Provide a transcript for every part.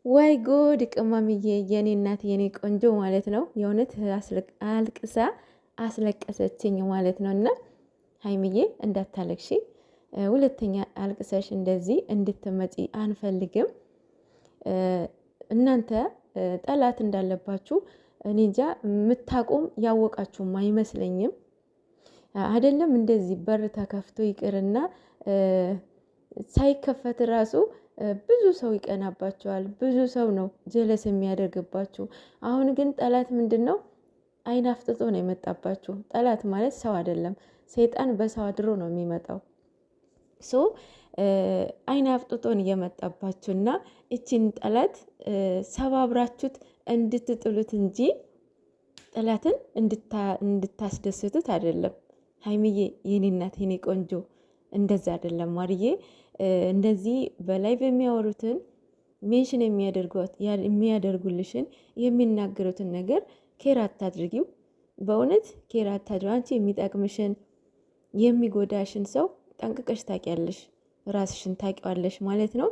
ወይ ጉድ! ቅመምዬ የኔ እናት የኔ ቆንጆ ማለት ነው። የእውነት አልቅሳ አስለቀሰችኝ ማለት ነው። እና ሀይምዬ እንዳታለቅሺ፣ ሁለተኛ አልቅሰሽ እንደዚህ እንድትመጪ አንፈልግም። እናንተ ጠላት እንዳለባችሁ እኔ እንጃ፣ የምታቆም ያወቃችሁም አይመስለኝም። አይደለም እንደዚህ በር ተከፍቶ ይቅርና ሳይከፈት ራሱ ብዙ ሰው ይቀናባቸዋል። ብዙ ሰው ነው ጀለስ የሚያደርግባችሁ። አሁን ግን ጠላት ምንድን ነው? አይን አፍጥጦ ነው የመጣባችሁ። ጠላት ማለት ሰው አይደለም፣ ሰይጣን በሰው አድሮ ነው የሚመጣው። ሶ አይን አፍጥጦን እየመጣባችሁ እና እቺን ጠላት ሰባብራችሁት እንድትጥሉት እንጂ ጠላትን እንድታስደስቱት አይደለም። ሀይሚዬ የኔ እናት የኔ ቆንጆ እንደዛ አይደለም ማርዬ። እንደዚህ በላይ በሚያወሩትን ሜንሽን የሚያደርጉልሽን የሚናገሩትን ነገር ኬር አታድርጊው። በእውነት ኬር አታድርጊው። አንቺ የሚጠቅምሽን የሚጎዳሽን ሰው ጠንቅቀሽ ታውቂያለሽ፣ ራስሽን ታውቂዋለሽ ማለት ነው።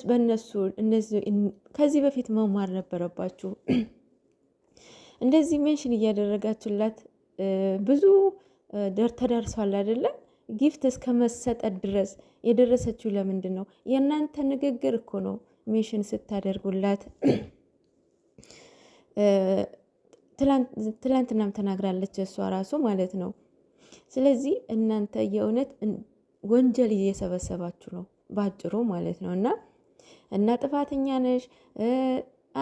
በእነሱ ከዚህ በፊት መማር ነበረባችሁ። እንደዚህ ሜንሽን እያደረጋችሁላት ብዙ ተዳርሷል አይደለም። ጊፍት እስከ መሰጠት ድረስ የደረሰችው ለምንድን ነው? የእናንተ ንግግር እኮ ነው ሜንሽን ስታደርጉላት። ትላንትናም ተናግራለች እሷ ራሱ ማለት ነው። ስለዚህ እናንተ የእውነት ወንጀል እየሰበሰባችሁ ነው ባጭሩ ማለት ነው። እና ጥፋተኛ ነሽ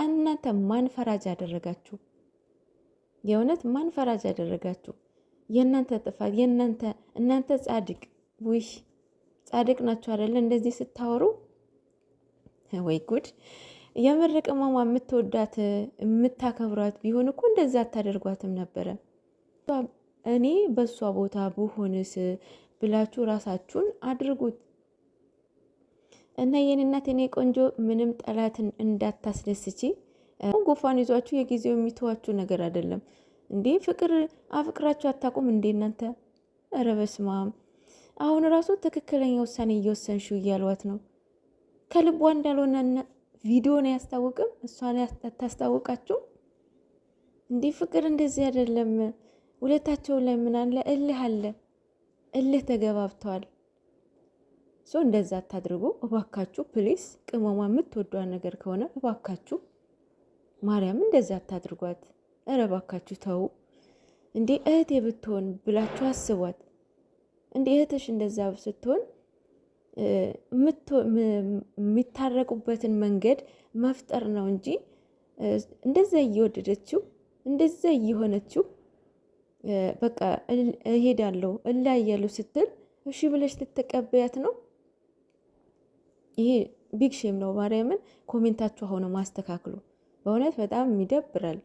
እናንተ። ማን ፈራጅ ያደረጋችሁ? የእውነት ማን ፈራጅ ያደረጋችሁ? የእናንተ ጥፋት እናንተ ጻድቅ ውይ ጻድቅ ናችሁ አይደለ? እንደዚህ ስታወሩ ወይ ጉድ! የምር ቅመሟ የምትወዳት የምታከብሯት ቢሆን እኮ እንደዛ አታደርጓትም ነበረ። እኔ በእሷ ቦታ ብሆንስ ብላችሁ ራሳችሁን አድርጉት። እና የኔ እናት የኔ ቆንጆ ምንም ጠላትን እንዳታስደስቺ። ጉንፋን ይዟችሁ የጊዜው የሚተዋችሁ ነገር አይደለም እንዴ? ፍቅር አፍቅራችሁ አታውቁም እንዴ እናንተ? ኧረ በስመ አብ! አሁን ራሱ ትክክለኛ ውሳኔ እየወሰንሽው እያሏት ነው። ከልቧ እንዳልሆነ ቪዲዮ ነው ያስታውቅም። እሷን አታስታውቃችሁ እንዴ? ፍቅር እንደዚህ አይደለም። ሁለታቸው ላይ ምን አለ? እልህ አለ። እልህ ተገባብተዋል። እንደዛ አታድርጉ እባካችሁ ፕሊስ። ቅመሟ የምትወዷን ነገር ከሆነ እባካችሁ ማርያም እንደዛ አታድርጓት። ኧረ እባካችሁ ተው እንዴ! እህቴ ብትሆን ብላችሁ አስቧት እንዴ! እህትሽ እንደዛ ስትሆን የሚታረቁበትን መንገድ መፍጠር ነው እንጂ እንደዛ እየወደደችው እንደዛ እየሆነችው በቃ እሄዳለሁ እላያለሁ ስትል እሺ ብለሽ ልትቀበያት ነው? ይሄ ቢግ ሼም ነው። ማርያምን ኮሜንታችሁ ሆነ ማስተካክሉ። በእውነት በጣም ይደብራል።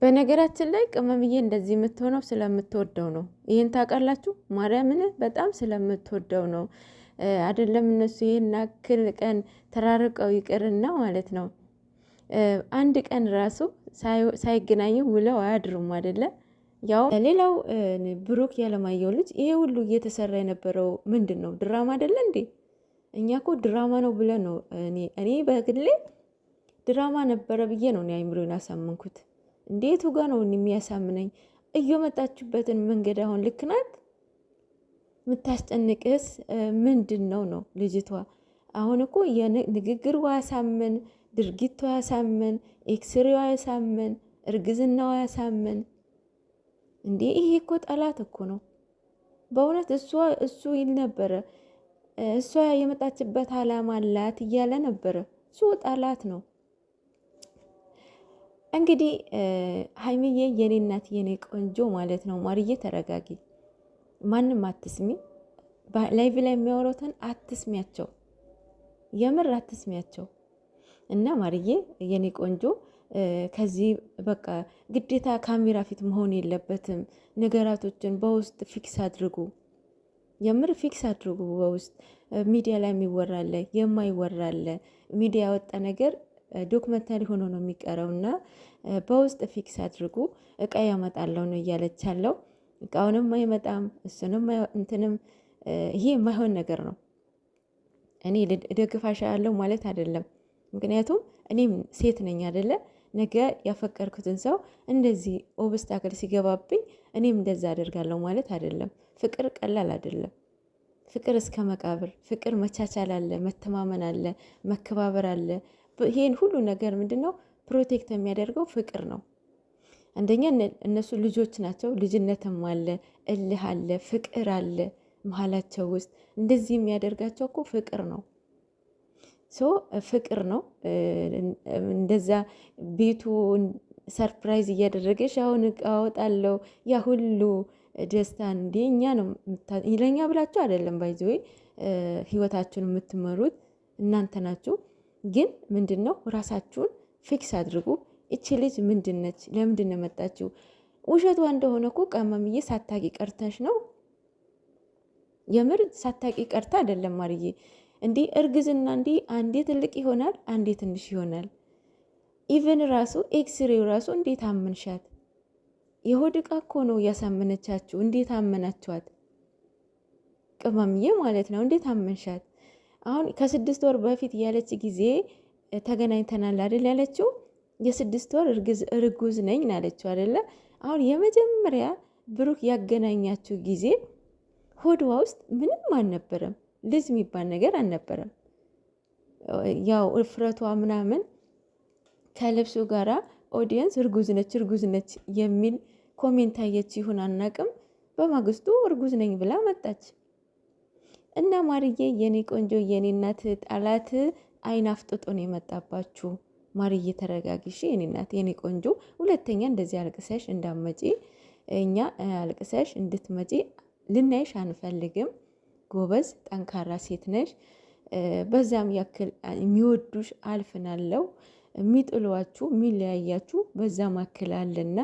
በነገራችን ላይ ቅመምዬ እንደዚህ የምትሆነው ስለምትወደው ነው። ይህን ታውቃላችሁ? ማርያምን በጣም ስለምትወደው ነው። አይደለም እነሱ ይህን ያክል ቀን ተራርቀው ይቅርና ማለት ነው አንድ ቀን ራሱ ሳይገናኙ ውለው አያድሩም አይደለ? ያው ሌላው ብሩክ ያለማየሁ ልጅ ይሄ ሁሉ እየተሰራ የነበረው ምንድን ነው? ድራማ አይደለ እንዴ? እኛ እኮ ድራማ ነው ብለን ነው እኔ በግሌ ድራማ ነበረ ብዬ ነው አይምሮን ያሳመንኩት። እንዴቱ ጋር ነው የሚያሳምነኝ? እየመጣችሁበትን መንገድ አሁን ልክ ናት። የምታስጨንቅስ ምንድን ነው ልጅቷ? አሁን እኮ ንግግሯ ያሳምን፣ ድርጊቷ ያሳምን፣ ኤክስሬዋ ያሳምን፣ እርግዝናዋ ያሳምን። እንዴ ይሄ እኮ ጠላት እኮ ነው በእውነት። እሱ ይል ነበረ እሷ የመጣችበት አላማ አላት እያለ ነበረ። እሱ ጠላት ነው። እንግዲህ ሀይሚዬ የኔ እናት የኔ ቆንጆ ማለት ነው። ማርዬ ተረጋጊ፣ ማንም አትስሚ። ላይቭ ላይ የሚያወሩትን አትስሚያቸው፣ የምር አትስሚያቸው። እና ማርዬ የኔ ቆንጆ ከዚህ በቃ ግዴታ ካሜራ ፊት መሆን የለበትም። ነገራቶችን በውስጥ ፊክስ አድርጉ፣ የምር ፊክስ አድርጉ። በውስጥ ሚዲያ ላይ የሚወራለ የማይወራለ ሚዲያ ያወጣ ነገር ዶክመንታሪ ሆኖ ነው የሚቀረው። እና በውስጥ ፊክስ አድርጉ። እቃ ያመጣለው ነው እያለች ያለው። እቃውንም አይመጣም እሱንም እንትንም ይሄ የማይሆን ነገር ነው። እኔ እደግፋሻለሁ ማለት አይደለም። ምክንያቱም እኔም ሴት ነኝ አይደለ? ነገ ያፈቀርኩትን ሰው እንደዚህ ኦብስታክል ሲገባብኝ እኔም እንደዛ አደርጋለሁ ማለት አይደለም። ፍቅር ቀላል አይደለም። ፍቅር እስከ መቃብር፣ ፍቅር መቻቻል አለ፣ መተማመን አለ፣ መከባበር አለ። ይሄን ሁሉ ነገር ምንድን ነው ፕሮቴክት የሚያደርገው ፍቅር ነው። አንደኛ እነሱ ልጆች ናቸው። ልጅነትም አለ፣ እልህ አለ፣ ፍቅር አለ መሀላቸው ውስጥ። እንደዚህ የሚያደርጋቸው እኮ ፍቅር ነው። ፍቅር ነው። እንደዛ ቤቱ ሰርፕራይዝ እያደረገች አሁን እቃ አወጣለሁ ያ ሁሉ ደስታ እንዴ እኛ ነው ለኛ ብላችሁ አይደለም። ባይዘዌ ህይወታችሁን የምትመሩት እናንተ ናችሁ። ግን ምንድን ነው ራሳችሁን ፊክስ አድርጉ። እቺ ልጅ ምንድን ነች? ለምንድን ነው መጣችው? ውሸቷ እንደሆነ እኮ ቀመምዬ ሳታቂ ቀርተሽ ነው። የምር ሳታቂ ቀርታ አይደለም ማርዬ። እንዲህ እርግዝና እንዲህ አንዴ ትልቅ ይሆናል፣ አንዴ ትንሽ ይሆናል። ኢቨን ራሱ ኤክስሬው ራሱ እንዴት አመንሻት? የሆድ ዕቃ እኮ ነው ያሳመነቻችሁ። እንዴት አመናችኋት? ቅመምዬ ማለት ነው። እንዴት አመንሻት? አሁን ከ6 ወር በፊት ያለች ጊዜ ተገናኝተናል አይደል ያለችው። የ6 ወር እርጉዝ ነኝ ናለችው አይደለ? አሁን የመጀመሪያ ብሩክ ያገናኛችሁ ጊዜ ሆድዋ ውስጥ ምንም አልነበረም። ልጅ የሚባል ነገር አልነበረም። ያው እፍረቷ ምናምን ከልብሱ ጋራ ኦዲየንስ እርጉዝ ነች የሚል ኮሜንት አየች ይሁን አናቅም። በማግስቱ እርጉዝ ነኝ ብላ መጣች። እና ማርዬ የኔ ቆንጆ የኔ እናት ጣላት አይን አፍጥጦ ነው የመጣባችሁ። ማርዬ ተረጋግሽ የኔ እናት የኔ ቆንጆ። ሁለተኛ እንደዚህ አልቅሰሽ እንዳመጪ እኛ አልቅሰሽ እንድትመጪ ልናይሽ አንፈልግም። ጎበዝ ጠንካራ ሴት ነሽ። በዛም ያክል የሚወዱሽ አልፍናለው፣ የሚጥሏችሁ የሚለያያችሁ በዛ ማክል አለና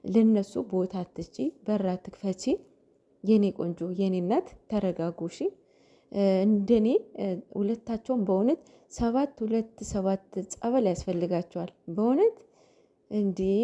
ለነሱ ቦታ አትጪ፣ በራ ትክፈቺ። የኔ ቆንጆ የኔ እናት ተረጋጉሽ። እንደኔ ሁለታቸውን በእውነት 7 ጸበል ያስፈልጋቸዋል። በእውነት እንዲህ